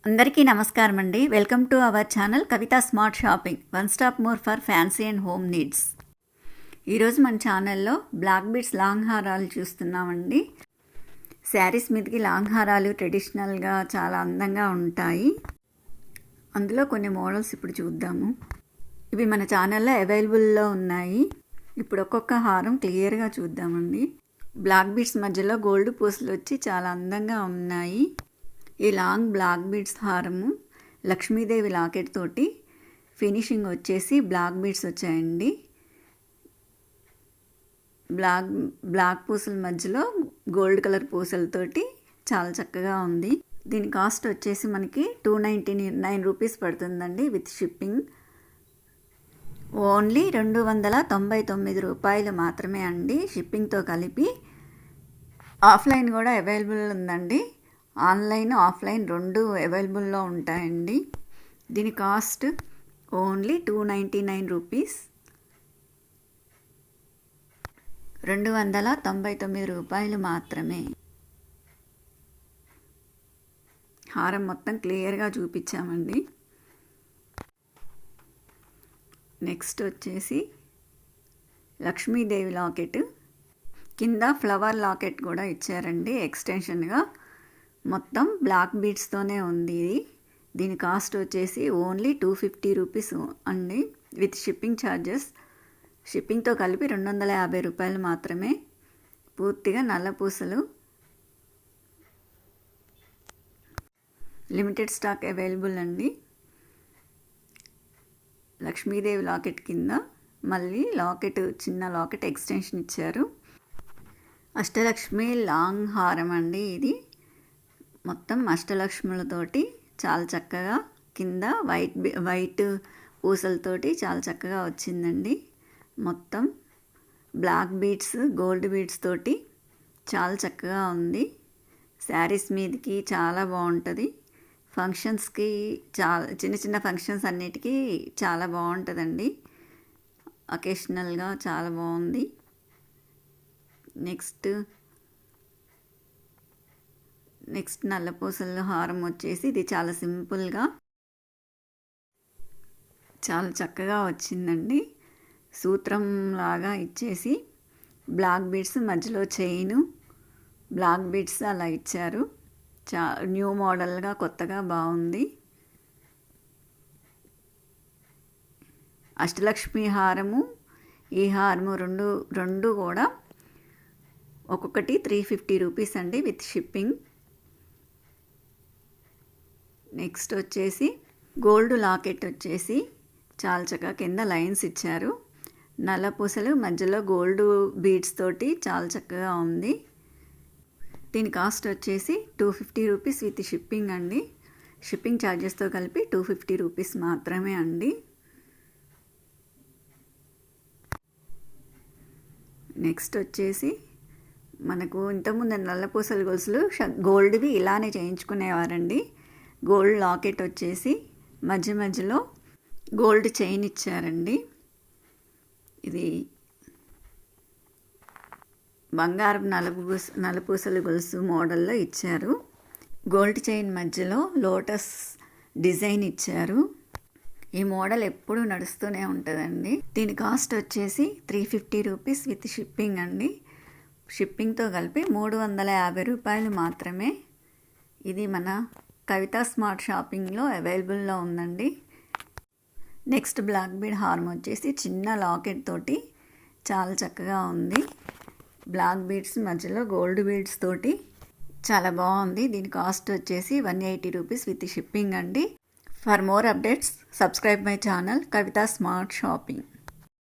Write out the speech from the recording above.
అందరికీ నమస్కారం అండి. Welcome to our channel Kavitha smart shopping, one stop more for fancy and home needs. ఈరోజు మన ఛానల్లో బ్లాక్ బీడ్స్ లాంగ్ హారాలు చూస్తున్నామండి. శారీస్ మీదకి లాంగ్ హారాలు ట్రెడిషనల్గా చాలా అందంగా ఉంటాయి. అందులో కొన్ని మోడల్స్ ఇప్పుడు చూద్దాము. ఇవి మన ఛానల్లో అవైలబుల్లో ఉన్నాయి. ఇప్పుడు ఒక్కొక్క హారం క్లియర్గా చూద్దామండి. బ్లాక్ బీడ్స్ మధ్యలో గోల్డ్ పూసలు వచ్చి చాలా అందంగా ఉన్నాయి. ఈ లాంగ్ బ్లాక్ బీడ్స్ హారము లక్ష్మీదేవి లాకెట్ తోటి ఫినిషింగ్ వచ్చేసి బ్లాక్ బీడ్స్ వచ్చాయండి. బ్లాక్ పూసల మధ్యలో గోల్డ్ కలర్ పూసలతోటి చాలా చక్కగా ఉంది. దీని కాస్ట్ వచ్చేసి మనకి 299 రూపీస్ పడుతుందండి విత్ షిప్పింగ్. ఓన్లీ 299 రూపాయలు మాత్రమే అండి షిప్పింగ్తో కలిపి. ఆఫ్లైన్ కూడా అవైలబుల్ ఉందండి. ఆన్లైన్ ఆఫ్లైన్ రెండు అవైలబుల్లో ఉంటాయండి. దీని కాస్ట్ ఓన్లీ 299 రూపీస్, 299 రూపాయలు మాత్రమే. హారం మొత్తం క్లియర్గా చూపించామండి. నెక్స్ట్ వచ్చేసి లక్ష్మీదేవి లాకెట్, కింద ఫ్లవర్ లాకెట్ కూడా ఇచ్చారండి ఎక్స్టెన్షన్గా. మొత్తం బ్లాక్ బీడ్స్తోనే ఉంది ఇది. దీని కాస్ట్ వచ్చేసి ఓన్లీ 250 రూపీస్ అండి విత్ షిప్పింగ్ ఛార్జెస్. షిప్పింగ్తో కలిపి 250 రూపాయలు మాత్రమే. పూర్తిగా నల్ల పూసలు, లిమిటెడ్ స్టాక్ అవైలబుల్ అండి. లక్ష్మీదేవి లాకెట్ కింద మళ్ళీ లాకెట్, చిన్న లాకెట్ ఎక్స్టెన్షన్ ఇచ్చారు. అష్టలక్ష్మి లాంగ్ హారం అండి ఇది. మొత్తం అష్టలక్ష్ములతోటి చాలా చక్కగా కింద వైట్ పూసలతోటి చాలా చక్కగా వచ్చిందండి. మొత్తం బ్లాక్ బీడ్స్, గోల్డ్ బీడ్స్ తోటి చాలా చక్కగా ఉంది. శారీస్ మీదకి చాలా బాగుంటుంది. ఫంక్షన్స్కి చాలా చిన్న చిన్న ఫంక్షన్స్ అన్నిటికీ చాలా బాగుంటుందండి. అకేషనల్గా చాలా బాగుంది. నెక్స్ట్ నల్లపూసల హారం వచ్చేసి ఇది చాలా సింపుల్గా చాలా చక్కగా వచ్చిందండి. సూత్రం లాగా ఇచ్చేసి బ్లాక్ బీడ్స్ మధ్యలో చైను, బ్లాక్ బీడ్స్ అలా ఇచ్చారు. న్యూ మోడల్గా కొత్తగా బాగుంది. అష్టలక్ష్మి హారము, ఈ హారము రెండు కూడా ఒక్కొక్కటి 350 రూపీస్ అండి విత్ షిప్పింగ్. నెక్స్ట్ వచ్చేసి గోల్డ్ లాకెట్ వచ్చేసి చాలా చక్కగా కింద లైన్స్ ఇచ్చారు. నల్ల పూసలు మధ్యలో గోల్డ్ బీడ్స్ తోటి చాలా చక్కగా ఉంది. దీని కాస్ట్ వచ్చేసి 250 రూపీస్ విత్ షిప్పింగ్ అండి. షిప్పింగ్ ఛార్జెస్తో కలిపి 250 రూపీస్ మాత్రమే అండి. నెక్స్ట్ వచ్చేసి మనకు ఇంతకుముందు నల్లపూసల గొలుసులు గోల్డ్వి ఇలానే చేయించుకునేవారండి. గోల్డ్ లాకెట్ వచ్చేసి మధ్యలో గోల్డ్ చైన్ ఇచ్చారండి. ఇది బంగారం నలుపూసల గొలుసు మోడల్లో ఇచ్చారు. గోల్డ్ చైన్ మధ్యలో లోటస్ డిజైన్ ఇచ్చారు. ఈ మోడల్ ఎప్పుడు నడుస్తూనే ఉంటుందండి. దీని కాస్ట్ వచ్చేసి 350 రూపీస్ విత్ షిప్పింగ్ అండి. షిప్పింగ్తో కలిపి 350 రూపాయలు మాత్రమే. ఇది మన కవితా స్మార్ట్ షాపింగ్లో అవైలబుల్లో ఉందండి. నెక్స్ట్ బ్లాక్ బీడ్ హారం వచ్చేసి చిన్న లాకెట్ తోటి చాలా చక్కగా ఉంది. బ్లాక్ బీడ్స్ మధ్యలో గోల్డ్ బీడ్స్ తోటి చాలా బాగుంది. దీని కాస్ట్ వచ్చేసి 180 రూపీస్ విత్ షిప్పింగ్ అండి. For more updates subscribe my channel Kavitha smart shopping.